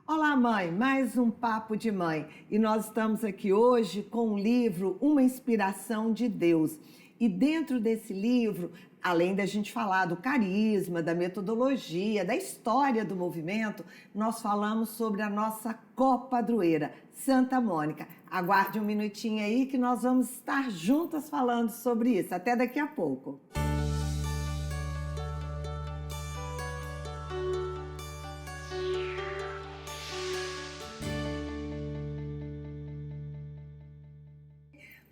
Olá, mãe, mais um Papo de Mãe. E nós estamos aqui hoje com o livro Uma Inspiração de Deus. E dentro desse livro, além da gente falar do carisma, da metodologia, da história do movimento, nós falamos sobre a nossa copadroeira, Santa Mônica. Aguarde um minutinho aí que nós vamos estar juntas falando sobre isso. Até daqui a pouco.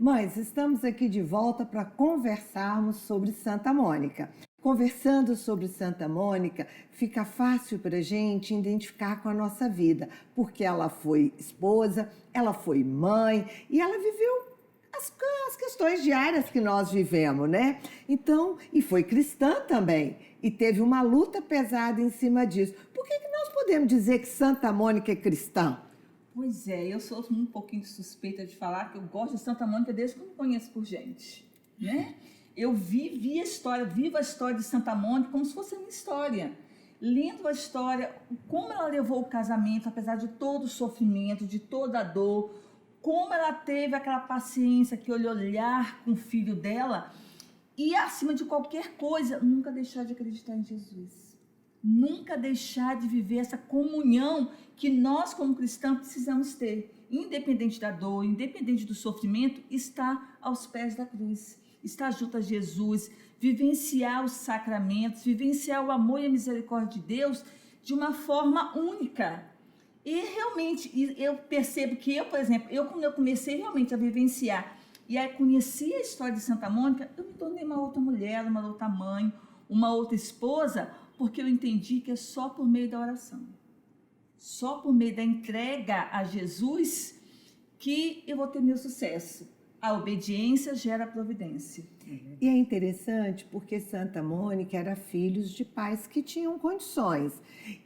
Mães, estamos aqui de volta para conversarmos sobre Santa Mônica. Conversando sobre Santa Mônica, fica fácil para a gente identificar com a nossa vida, porque ela foi esposa, ela foi mãe e ela viveu as questões diárias que nós vivemos, né? Então, e foi cristã também, e teve uma luta pesada em cima disso. Por que nós podemos dizer que Santa Mônica é cristã? Pois é, eu sou um pouquinho suspeita de falar que eu gosto de Santa Mônica desde que eu me conheço por gente, né? Eu vivo a história de Santa Mônica como se fosse a minha história. Lendo a história, como ela levou o casamento, apesar de todo o sofrimento, de toda a dor, como ela teve aquela paciência, aquele olhar com o filho dela e, acima de qualquer coisa, nunca deixar de acreditar em Jesus. Nunca deixar de viver essa comunhão que nós, como cristãos, precisamos ter. Independente da dor, independente do sofrimento, estar aos pés da cruz. Estar junto a Jesus, vivenciar os sacramentos, vivenciar o amor e a misericórdia de Deus de uma forma única. E realmente, eu percebo que por exemplo, quando eu comecei realmente a vivenciar e a conhecer a história de Santa Mônica, eu me tornei uma outra mulher, uma outra mãe, uma outra esposa, porque eu entendi que é só por meio da oração, só por meio da entrega a Jesus que eu vou ter meu sucesso. A obediência gera a providência. E é interessante porque Santa Mônica era filho de pais que tinham condições.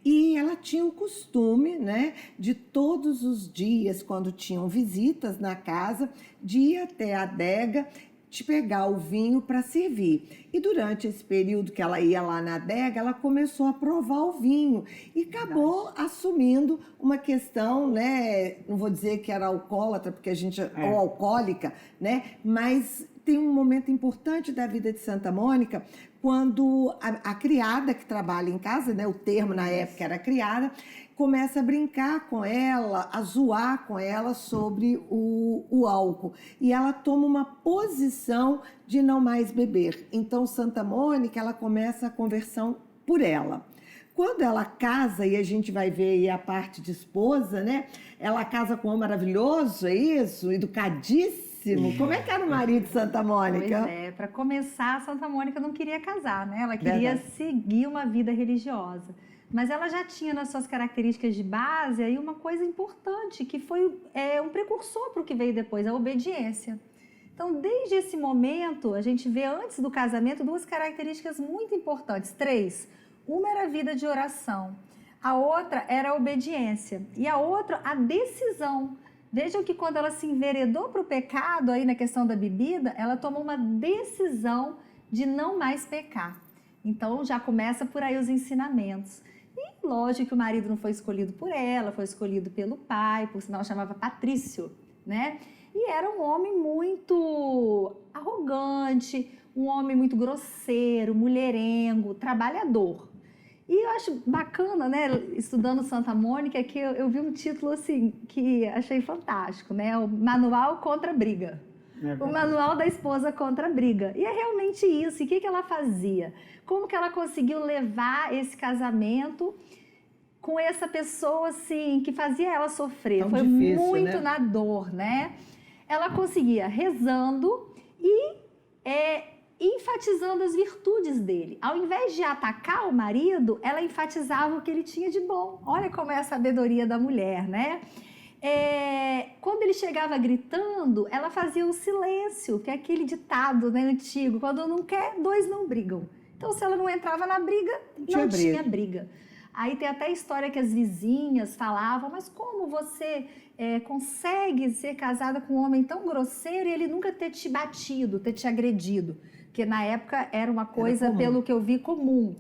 E ela tinha o costume, né, de todos os dias, quando tinham visitas na casa, de ir até a adega, de pegar o vinho para servir. E durante esse período que ela ia lá na adega, ela começou a provar o vinho e acabou assumindo uma questão, né? Não vou dizer que era alcoólatra, porque a gente ou alcoólica, né? Mas tem um momento importante da vida de Santa Mônica, quando a criada que trabalha em casa, né? O termo na época era criada, começa a brincar com ela, a zoar com ela sobre o álcool. E ela toma uma posição de não mais beber. Então, Santa Mônica, ela começa a conversão por ela. Quando ela casa, e a gente vai ver aí a parte de esposa, né? Ela casa com um homem maravilhoso, é isso? Educadíssimo. Como é que era o marido de Santa Mônica? Pois é, para começar, Santa Mônica não queria casar, né? Ela queria seguir uma vida religiosa. Mas ela já tinha nas suas características de base aí uma coisa importante, que foi um precursor para o que veio depois, a obediência. Então, desde esse momento, a gente vê antes do casamento duas características muito importantes, três. Uma era a vida de oração, a outra era a obediência e a outra a decisão. Vejam que quando ela se enveredou para o pecado, aí na questão da bebida, ela tomou uma decisão de não mais pecar. Então, já começa por aí os ensinamentos. E lógico que o marido não foi escolhido por ela, foi escolhido pelo pai, por sinal chamava Patrício, né? E era um homem muito arrogante, um homem muito grosseiro, mulherengo, trabalhador. E eu acho bacana, né, estudando Santa Mônica, que eu vi um título assim, que achei fantástico, né? O Manual contra a Briga. O manual da esposa contra a briga. E é realmente isso. E o que ela fazia? Como que ela conseguiu levar esse casamento com essa pessoa assim, que fazia ela sofrer? Tão foi difícil, muito né? na dor, né? Ela conseguia rezando e enfatizando as virtudes dele. Ao invés de atacar o marido, ela enfatizava o que ele tinha de bom. Olha como é a sabedoria da mulher, né? Quando ele chegava gritando, ela fazia o silêncio, que é aquele ditado, né, antigo, quando não quer, dois não brigam. Então, se ela não entrava na briga, não tinha briga. Aí tem até a história que as vizinhas falavam, mas como você consegue ser casada com um homem tão grosseiro e ele nunca ter te batido, ter te agredido? Porque na época era uma coisa, pelo que eu vi, comum.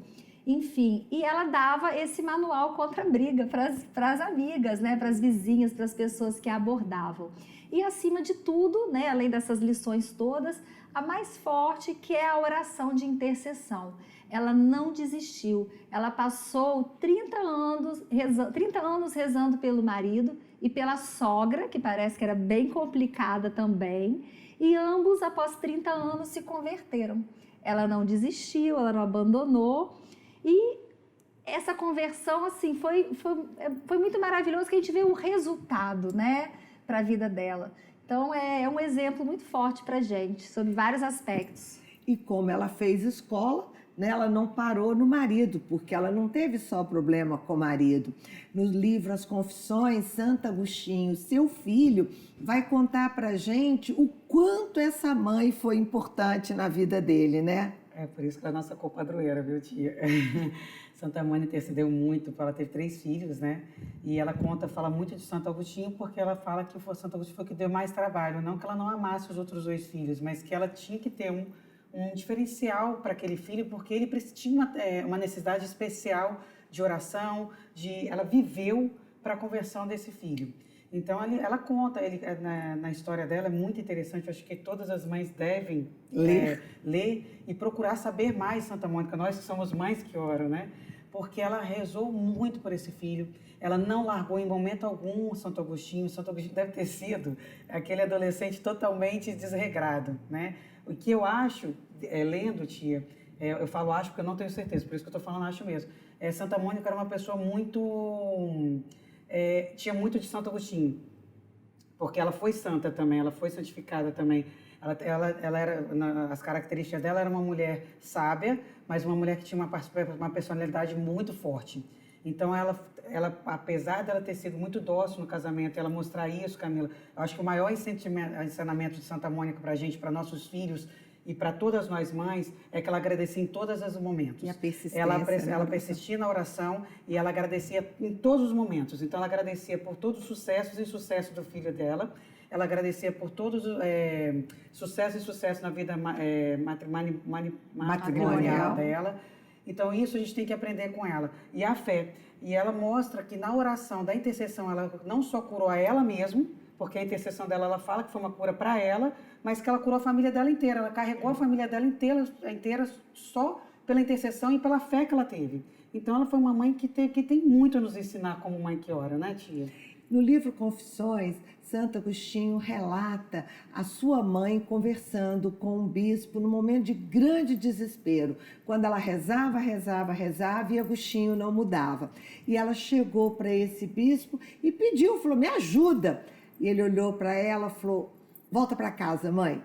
enfim. E ela dava esse manual contra a briga para as amigas, né, para as vizinhas, para as pessoas que a abordavam. E acima de tudo, né, além dessas lições todas, a mais forte, que é a oração de intercessão. Ela não desistiu, ela passou 30 anos rezando pelo marido e pela sogra, que parece que era bem complicada também, e ambos, após 30 anos, se converteram. Ela não desistiu, ela não abandonou, e essa conversão, assim, foi muito maravilhoso, que a gente vê o resultado, né, para a vida dela. Então, é um exemplo muito forte para a gente, sobre vários aspectos. E como ela fez escola, né, ela não parou no marido, porque ela não teve só problema com o marido. No livro As Confissões, Santo Agostinho, seu filho, vai contar para a gente o quanto essa mãe foi importante na vida dele, né? É por isso que ela é nossa copadroeira, viu, tia? Santa Mônica intercedeu muito, ela teve 3 filhos, né? E ela fala muito de Santo Agostinho, porque ela fala que Santo Agostinho foi o que deu mais trabalho. Não que ela não amasse os outros 2 filhos, mas que ela tinha que ter um diferencial para aquele filho, porque ele tinha uma necessidade especial de oração, ela viveu para a conversão desse filho. Então, ela conta, na história dela, é muito interessante, eu acho que todas as mães devem ler e procurar saber mais Santa Mônica, nós que somos mães que oram, né? Porque ela rezou muito por esse filho, ela não largou em momento algum Santo Agostinho. Santo Agostinho deve ter sido aquele adolescente totalmente desregrado, né? O que eu acho, lendo, tia, eu falo acho porque eu não tenho certeza, por isso que eu estou falando acho mesmo. Santa Mônica era uma pessoa muito... tinha muito de Santo Agostinho, porque ela foi santa também, ela foi santificada também. Ela era, as características dela, era uma mulher sábia, mas uma mulher que tinha uma personalidade muito forte. Então, ela, apesar dela ter sido muito dócil no casamento, ela mostrar isso, Camila, eu acho que o maior ensinamento de Santa Mônica para a gente, para nossos filhos e para todas nós mães, é que ela agradecia em todos os momentos. E a persistência. Ela persistia na oração e ela agradecia em todos os momentos. Então, ela agradecia por todos os sucessos e sucesso do filho dela, ela agradecia por todos os sucesso na vida matrimonial dela. Então, isso a gente tem que aprender com ela. E a fé. E ela mostra que na oração, da intercessão, ela não só curou a ela mesma, porque a intercessão dela, ela fala que foi uma cura para ela, mas que ela curou a família dela inteira. Ela carregou a família dela inteira só pela intercessão e pela fé que ela teve. Então, ela foi uma mãe que tem muito a nos ensinar como mãe que ora, né, tia? No livro Confissões, Santo Agostinho relata a sua mãe conversando com um bispo no momento de grande desespero, quando ela rezava e Agostinho não mudava. E ela chegou para esse bispo e pediu, falou, me ajuda. E ele olhou para ela e falou, volta para casa, mãe.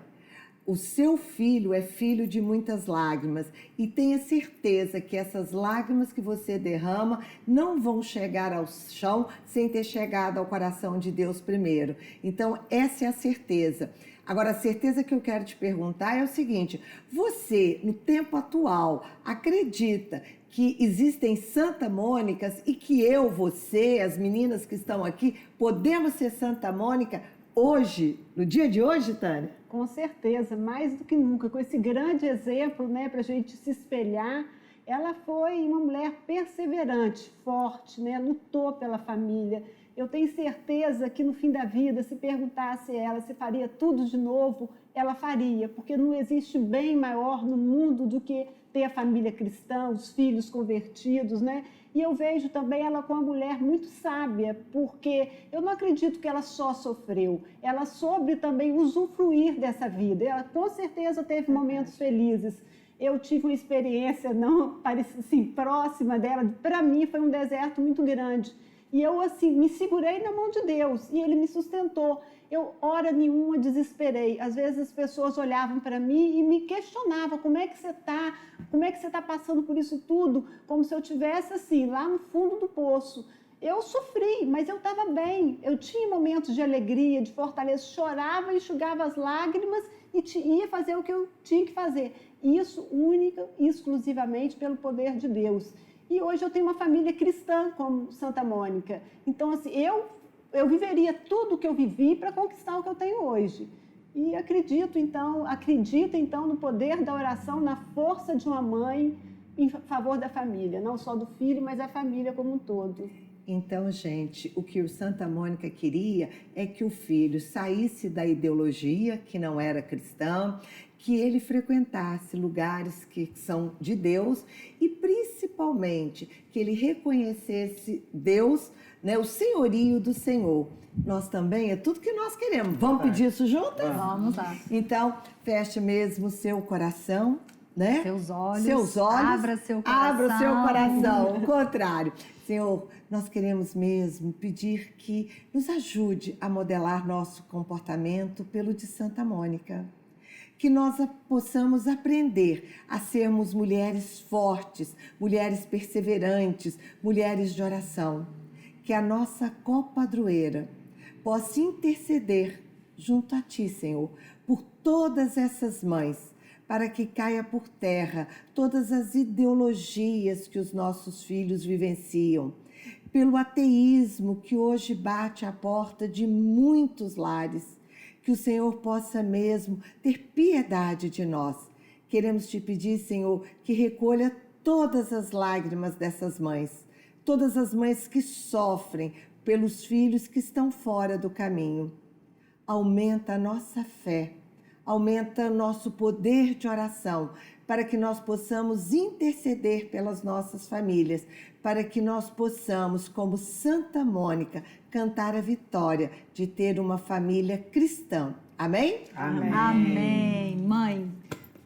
O seu filho é filho de muitas lágrimas e tenha certeza que essas lágrimas que você derrama não vão chegar ao chão sem ter chegado ao coração de Deus primeiro. Então, essa é a certeza. Agora, a certeza que eu quero te perguntar é o seguinte, você, no tempo atual, acredita que existem Santa Mônicas e que você, as meninas que estão aqui, podemos ser Santa Mônica hoje, no dia de hoje, Tânia? Com certeza, mais do que nunca, com esse grande exemplo, né, para a gente se espelhar. Ela foi uma mulher perseverante, forte, né, lutou pela família. Eu tenho certeza que no fim da vida, se perguntasse ela se faria tudo de novo, ela faria, porque não existe bem maior no mundo do que ter a família cristã, os filhos convertidos, né? E eu vejo também ela como uma mulher muito sábia, porque eu não acredito que ela só sofreu, ela soube também usufruir dessa vida. Ela com certeza teve momentos felizes. Eu tive uma experiência não assim, próxima dela, para mim foi um deserto muito grande. E eu assim me segurei na mão de Deus e Ele me sustentou. Eu, hora nenhuma, desesperei. Às vezes as pessoas olhavam para mim e me questionavam, como é que você está? Como é que você está passando por isso tudo? Como se eu estivesse assim, lá no fundo do poço. Eu sofri, mas eu estava bem. Eu tinha momentos de alegria, de fortaleza, chorava, enxugava as lágrimas e ia fazer o que eu tinha que fazer. Isso única e exclusivamente pelo poder de Deus. E hoje eu tenho uma família cristã como Santa Mônica. Então, assim, eu viveria tudo o que eu vivi para conquistar o que eu tenho hoje. E acredito então no poder da oração, na força de uma mãe, em favor da família, não só do filho, mas a família como um todo. Então, gente, o que o Santa Mônica queria é que o filho saísse da ideologia, que não era cristã, que ele frequentasse lugares que são de Deus e, principalmente, que ele reconhecesse Deus, né, o senhorio do Senhor. Nós também, é tudo que nós queremos. Vamos pedir isso juntas? Vamos lá. Então, feche mesmo o seu coração, né? Seus olhos. Seus olhos. Abra seu coração. Abra o seu coração. O contrário. Senhor, nós queremos mesmo pedir que nos ajude a modelar nosso comportamento pelo de Santa Mônica. Que nós possamos aprender a sermos mulheres fortes, mulheres perseverantes, mulheres de oração. Que a nossa copadroeira possa interceder junto a Ti, Senhor, por todas essas mães, para que caia por terra todas as ideologias que os nossos filhos vivenciam, pelo ateísmo que hoje bate à porta de muitos lares, que o Senhor possa mesmo ter piedade de nós. Queremos Te pedir, Senhor, que recolha todas as lágrimas dessas mães, todas as mães que sofrem pelos filhos que estão fora do caminho. Aumenta a nossa fé, aumenta nosso poder de oração, para que nós possamos interceder pelas nossas famílias, para que nós possamos, como Santa Mônica, cantar a vitória de ter uma família cristã. Amém? Amém. Amém. Mãe,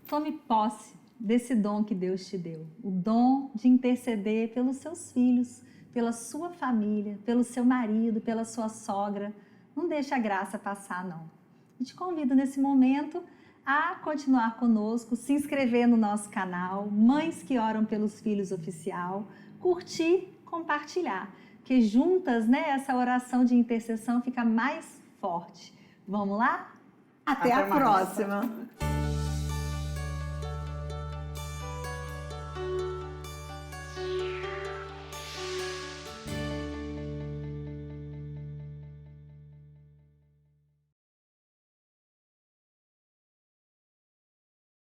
tome posse desse dom que Deus te deu. O dom de interceder pelos seus filhos, pela sua família, pelo seu marido, pela sua sogra. Não deixe a graça passar, não. Eu te convido nesse momento a continuar conosco, se inscrever no nosso canal, Mães que Oram pelos Filhos Oficial, curtir, compartilhar, que juntas, né, essa oração de intercessão fica mais forte. Vamos lá? Até a mais. próxima!